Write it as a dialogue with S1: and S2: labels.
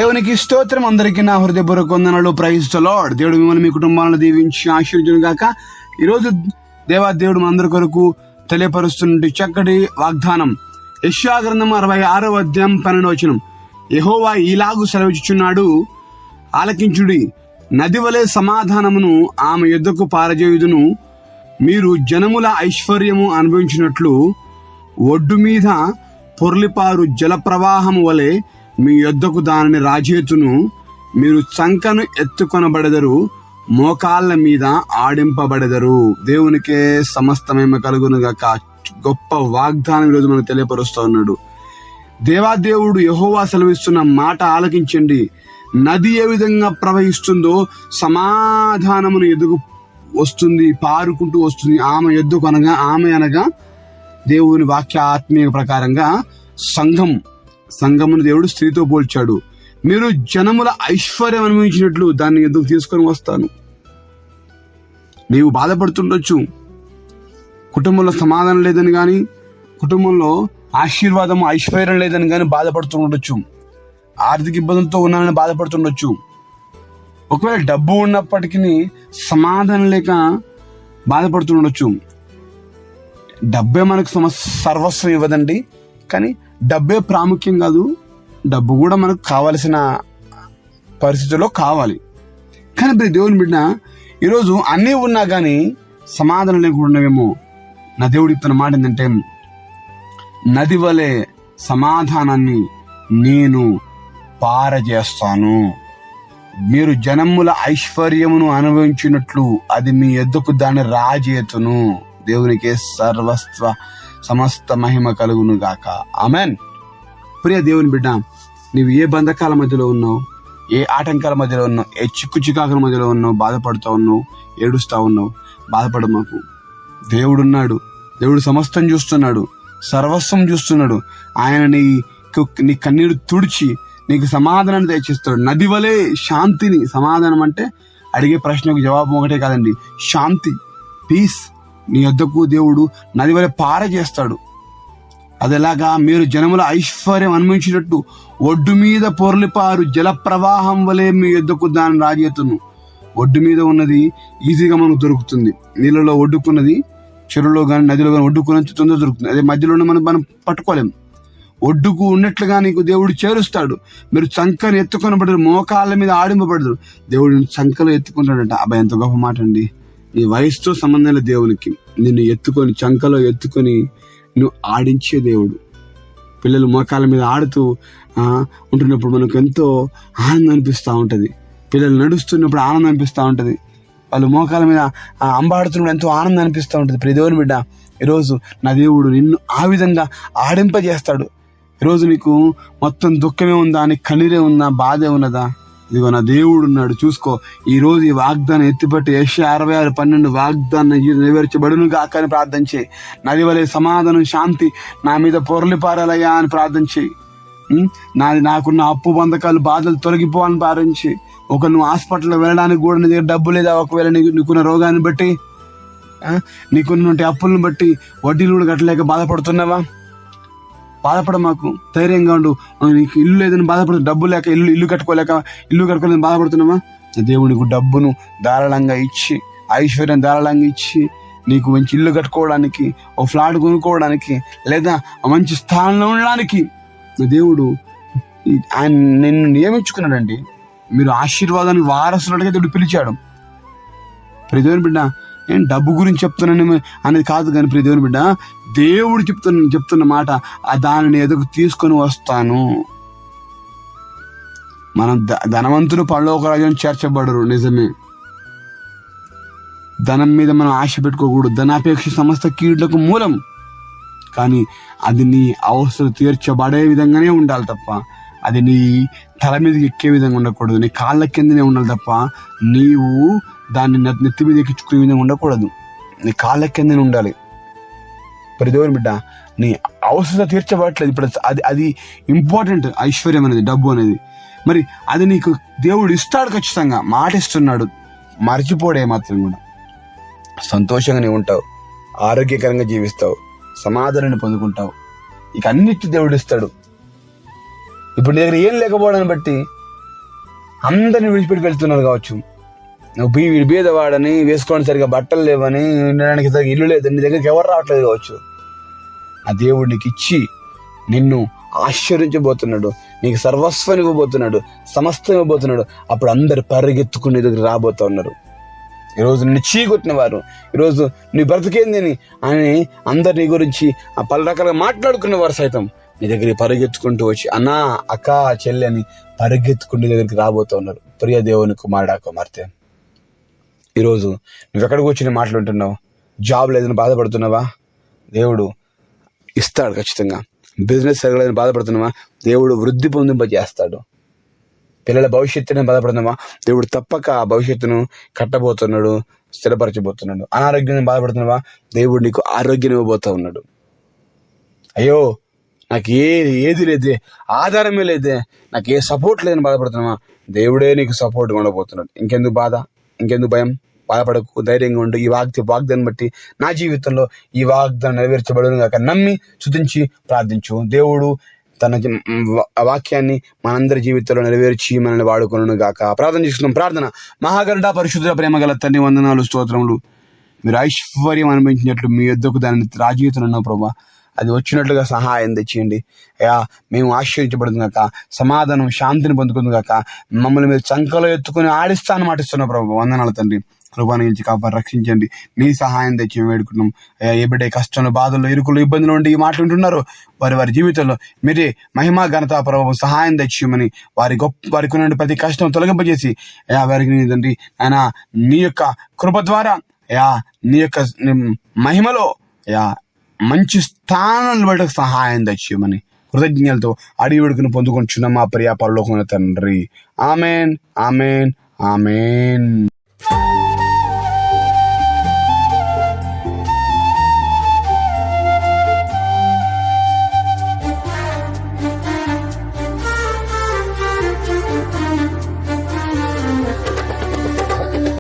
S1: దేవునికి స్తోత్రం. అందరికీ నా హృదయపూర్వక వందనాలు. Praise the Lord. దేవుడు మిమ్మల్ని మీ కుటుంబాలను దీవించి ఆశీర్వదించును గాక. ఈరోజు దేవుడు మనందరి కొరకు తెలియపరుస్తున్న చక్కటి వాగ్దానం యెషయా గ్రంథం 66వ అధ్యాయం 12వ వచనం. యెహోవా ఈలాగు సెలవిచ్చుచున్నాడు, ఆలకించుడి, నది వలె సమాధానమును ఆమె యొద్దకు పారజేయుదును. మీరు జనముల ఐశ్వర్యము అనుభవించినట్లు ఒడ్డు మీద పొర్లిపారు జల ప్రవాహము వలె మీ యొద్దకు దానిని రాజేతును. మీరు చంకను ఎత్తుకొనబడెదరు, మోకాళ్ళ మీద ఆడింపబడెదరు. దేవునికే సమస్తమేమ కలుగును గాక. గొప్ప వాగ్దానం ఈరోజు మనకు తెలియపరుస్తూ ఉన్నాడు. దేవాదేవుడు యెహోవా సెలవిస్తున్న మాట ఆలకించండి. నది ఏ విధంగా ప్రవహిస్తుందో సమాధానమును ఎదుగు వస్తుంది, పారుకుంటూ వస్తుంది. ఆమె ఎద్దుకు అనగా దేవుని వాక్య ఆత్మీయ ప్రకారంగా సంఘమును దేవుడు స్త్రీతో పోల్చాడు. మీరు జనముల ఐశ్వర్యం అనుభవించినట్లు దాన్ని ఎద్దుకు తీసుకొని వస్తాను. నీవు బాధపడుతుండొచ్చు, కుటుంబంలో సమాధానం లేదని గాని, కుటుంబంలో ఆశీర్వాదము ఐశ్వర్యం లేదని గాని బాధపడుతుండొచ్చు. ఆర్థిక ఇబ్బందులతో ఉన్నానని బాధపడుతుండొచ్చు. ఒకవేళ డబ్బు ఉన్నప్పటికీ సమాధానం లేక బాధపడుతుండొచ్చు. డబ్బే మనకు సర్వస్వం ఇవ్వదండి, కానీ డబ్బే ప్రాముఖ్యం కాదు. డబ్బు కూడా మనకు కావలసిన పరిస్థితుల్లో కావాలి. కానీ ఇప్పుడు దేవుని బిడ్డ, ఈరోజు అన్నీ ఉన్నా కానీ సమాధానం లేకుండావేమో. నా దేవుడు ఇస్తున్న మాట ఏంటంటే, నది వలె సమాధానాన్ని నేను పారజేస్తాను. మీరు జనముల ఐశ్వర్యమును అనుభవించినట్లు అది మీ ఎద్దుకు దాన్ని రాజేతును. దేవునికి సర్వస్వ సమస్త మహిమ కలుగును గాక. ఆమెన్. ప్రియ దేవుని బిడ్డ, నీవు ఏ బంధకాల మధ్యలో ఉన్నావు, ఏ ఆటంకాల మధ్యలో ఉన్నావు, ఏ చిక్కుచికాకుల మధ్యలో ఉన్నావు, బాధపడుతూ ఉన్నావు, ఏడుస్తా ఉన్నావు, బాధపడు మాకు. దేవుడున్నాడు. దేవుడు సమస్తం చూస్తున్నాడు, సర్వస్వం చూస్తున్నాడు. ఆయన నీ కన్నీరు తుడిచి నీకు సమాధానాన్ని దయచేస్తాడు. నది వలె శాంతిని, సమాధానం అంటే అడిగే ప్రశ్నకు జవాబు ఒకటే కాదండి, శాంతి, పీస్. నీ యొద్దకు దేవుడు నది వలె పారజేస్తాడు. అదేలాగా మీరు జనముల ఐశ్వర్యం అనుభవించినట్టు ఒడ్డు మీద పొర్లిపారు జల ప్రవాహం వలె మీ యొద్దకు దాని రాజేతును. ఒడ్డు మీద ఉన్నది ఈజీగా మనకు దొరుకుతుంది. నీళ్ళలో ఒడ్డుకున్నది, చెరువులో కానీ నదిలో కానీ ఒడ్డుకున్నది తొందర దొరుకుతుంది. అదే మధ్యలో మనం పట్టుకోలేం. ఒడ్డుకు ఉన్నట్లుగా నీకు దేవుడు చేరుస్తాడు. మీరు చంకను ఎత్తుకొనబడరు, మోకాళ్ళ మీద ఆడింపబడరు. దేవుడు చంకలో ఎత్తుకుంటాడంట. అబ్బాయి ఎంత గొప్ప మాట అండి. నీ వయసుతో సంబంధం లేదు దేవునికి. నిన్ను ఎత్తుకొని, చంకలో ఎత్తుకొని నువ్వు ఆడించే దేవుడు. పిల్లలు మోకాళ్ళ మీద ఆడుతూ ఉంటున్నప్పుడు మనకు ఎంతో ఆనందం అనిపిస్తూ ఉంటుంది. పిల్లలు నడుస్తున్నప్పుడు ఆనందం అనిపిస్తూ ఉంటుంది. వాళ్ళు మోకాళ్ళ మీద అంబాడుతున్నప్పుడు ఎంతో ఆనందం అనిపిస్తూ ఉంటుంది. ప్రియ దేవుని బిడ్డ, ఈరోజు నా దేవుడు నిన్ను ఆ విధంగా ఆడింపజేస్తాడు. ఈరోజు నీకు మొత్తం దుఃఖమే ఉందా, నీకు కన్నీరే ఉందా, బాధే ఉన్నదా? ఇదిగో నా దేవుడు ఉన్నాడు, చూసుకో. ఈ రోజు ఈ వాగ్దానం ఎత్తిపట్టి యెషయా 66:12 వాగ్దానం నెరవేర్చబడును గాక అని ప్రార్థన చేయి. నది వలె సమాధానం, శాంతి నా మీద పొరలిపారాలయ్యా అని ప్రార్థన చేయి. నాకున్న అప్పు బంధకాలు, బాధలు తొలగిపోవాలని ప్రార్థన చేయి. నువ్వు హాస్పిటల్లో వెళ్ళడానికి కూడా నీ దగ్గర డబ్బు లేదా, ఒకవేళ నీకున్న రోగాన్ని బట్టి, నీకున్నటువంటి అప్పులను బట్టి వడ్డీలు కూడా కట్టలేక బాధపడుతున్నావా? బాధపడ మాకు, ధైర్యంగా ఉండు. నీకు ఇల్లు లేదని బాధపడుతుంది, డబ్బు లేక ఇల్లు కట్టుకోలేదని బాధపడుతున్నావా? దేవుడు నీకు డబ్బును ధారాళంగా ఇచ్చి, ఐశ్వర్యం ధారాళంగా ఇచ్చి, నీకు మంచి ఇల్లు కట్టుకోవడానికి, ఓ ఫ్లాట్ కొనుక్కోవడానికి, లేదా మంచి స్థానంలో ఉండడానికి దేవుడు ఆయన నిన్ను నియమించుకున్నాడండి. మీరు ఆశీర్వాదానికి వారసులుగా దేవుడు పిలిచాడు. ప్రియ దేవుని బిడ్డ, నేను డబ్బు గురించి చెప్తున్నాను అనేది కాదు, కానీ ప్రియ దేవుని బిడ్డ, దేవుడు చెప్తున్న మాట, దానిని ఎదుగు తీసుకొని వస్తాను. మనం ధనవంతులు పరలోక రాజ్యం చేర్చబడరు, నిజమే. ధనం మీద మనం ఆశ పెట్టుకోకూడదు. ధనాపేక్ష సమస్త కీడులకు మూలం. కానీ అది నీ అవసరం తీర్చబడే విధంగానే ఉండాలి తప్ప, అది నీ తల మీదకి ఎక్కే విధంగా ఉండకూడదు. నీ కాళ్ళ కిందనే ఉండాలి తప్ప నీవు దాన్ని నెత్తి మీద ఎక్కించుకునే విధంగా ఉండకూడదు. నీ కాళ్ళ కిందనే ఉండాలి. ప్రతి దేవుని బిడ్డ, నీ అవసరం తీర్చబడట్లేదు. ఇప్పుడు అది ఇంపార్టెంట్. ఐశ్వర్యం అనేది, డబ్బు అనేది, మరి అది నీకు దేవుడు ఇస్తాడు ఖచ్చితంగా. మాట ఇస్తున్నాడు, మర్చిపోడే మాత్రం కూడా. సంతోషంగా నీవు ఉంటావు, ఆరోగ్యకరంగా జీవిస్తావు, సమాధానాన్ని పొందుకుంటావు. ఇక అన్నిటి దేవుడు ఇస్తాడు. ఇప్పుడు నీ దగ్గర ఏం లేకపోవడాన్ని బట్టి అందరిని విడిచిపెట్టి వెళ్తున్నారు కావచ్చు. నువ్వు బీదవాడని, వేసుకోవడానికి సరిగా బట్టలు లేవని, ఉండడానికి సరిగా ఇల్లు లేదని, నీ దగ్గరికి ఎవరు రావట్లేదు కావచ్చు. ఆ దేవుడు నీకు ఇచ్చి నిన్ను ఆశ్చర్యించబోతున్నాడు, నీకు సర్వస్వం ఇవ్వబోతున్నాడు, సమస్తం ఇవ్వబోతున్నాడు. అప్పుడు అందరు పరిగెత్తుకుని నీ దగ్గర రాబోతా ఉన్నారు. ఈరోజు నిన్ను చీకొట్టిన వారు, ఈరోజు నీ బ్రతికేంది అని అందరు నీ గురించి పలు రకాలుగా మాట్లాడుకున్న వారు సైతం నీ దగ్గరికి పరిగెత్తుకుంటూ వచ్చి అన్నా, అక్క, చెల్లి అని పరిగెత్తుకుంటూ నీ దగ్గరికి రాబోతూ ఉన్నారు. ప్రియ దేవుని కుమారుడా, కుమార్తె, ఈరోజు నువ్వెక్కడికి వచ్చి మాట్లాడుతున్నావు? జాబ్ లేదని బాధపడుతున్నావా? దేవుడు ఇస్తాడు ఖచ్చితంగా. బిజినెస్ సరగలేదని బాధపడుతున్నావా? దేవుడు వృద్ధి పొందింపజేస్తాడు. పిల్లల భవిష్యత్తుని బాధపడుతున్నావా? దేవుడు తప్పక ఆ భవిష్యత్తును కట్టబోతున్నాడు, స్థిరపరచబోతున్నాడు. అనారోగ్యం బాధపడుతున్నావా? దేవుడు నీకు ఆరోగ్యం ఇవ్వబోతా ఉన్నాడు. అయ్యో, నాకు ఏది లేదే, ఆధారమే లేదే, నాకు ఏ సపోర్ట్ లేదని బాధపడుతున్నావా? దేవుడే నీకు సపోర్ట్ ఉండబోతున్నాడు. ఇంకెందుకు బాధ, ఇంకెందుకు భయం? బాధపడకు, ధైర్యంగా ఉండు. ఈ వాగ్దాన్ని బట్టి నా జీవితంలో ఈ వాగ్దానం నెరవేర్చబడును గాక నమ్మి స్తుతించి ప్రార్థించు. దేవుడు తన వాక్యాన్ని మనందరి జీవితంలో నెరవేర్చి మనల్ని వాడుకొనును గాక. ప్రార్థన చేసుకున్నాం. ప్రార్థన. మహాగరుడా, పరిశుద్ధ, ప్రేమ గల తండ్రి, వందనాలు, స్తోత్రములు. మీరు ఐశ్వర్యం అనుభవించినట్లు మీ యొద్దకు దానిని రాజీవితున్నావు ప్రభా. అది వచ్చినట్లుగా సహాయం తెచ్చేయండి అయ్యా. మేము ఆశ్చర్యించబడుతుంది గాక, సమాధానం, శాంతిని పొందుకుంది గాక. మమ్మల్ని మీరు చంకలో ఎత్తుకుని ఆడిస్తాను మాటిస్తున్నావు ప్రభు. వందనాలు తండ్రి. కృపను నుంచి కాపాడి రక్షించండి. మీ సహాయం తెచ్చి వేడుకుంటున్నాం అయ్యా. ఏ బిడ్డ కష్టంలో, బాధల్లో, ఇరుకులు, ఇబ్బందులు ఉండి మాట్లాడుతున్నారు, వారి జీవితంలో మీరే మహిమా, ఘనత, ప్రభావం, సహాయం తెచ్చిమని వారికి ఉన్న ప్రతి కష్టం తొలగింపజేసి అయ్యా వారికి తండ్రి ఆయన నీ యొక్క కృప ద్వారా అయ్యా నీ యొక్క మహిమలో అయ్యా మంచి స్థానాన్ని బట్టి సహాయం తెచ్చిమని కృతజ్ఞతలతో అడిగి వేడుకను పొందుకుంటున్నాం మా ప్రియ పరలోకమైన తండ్రి. Amen, amen, amen.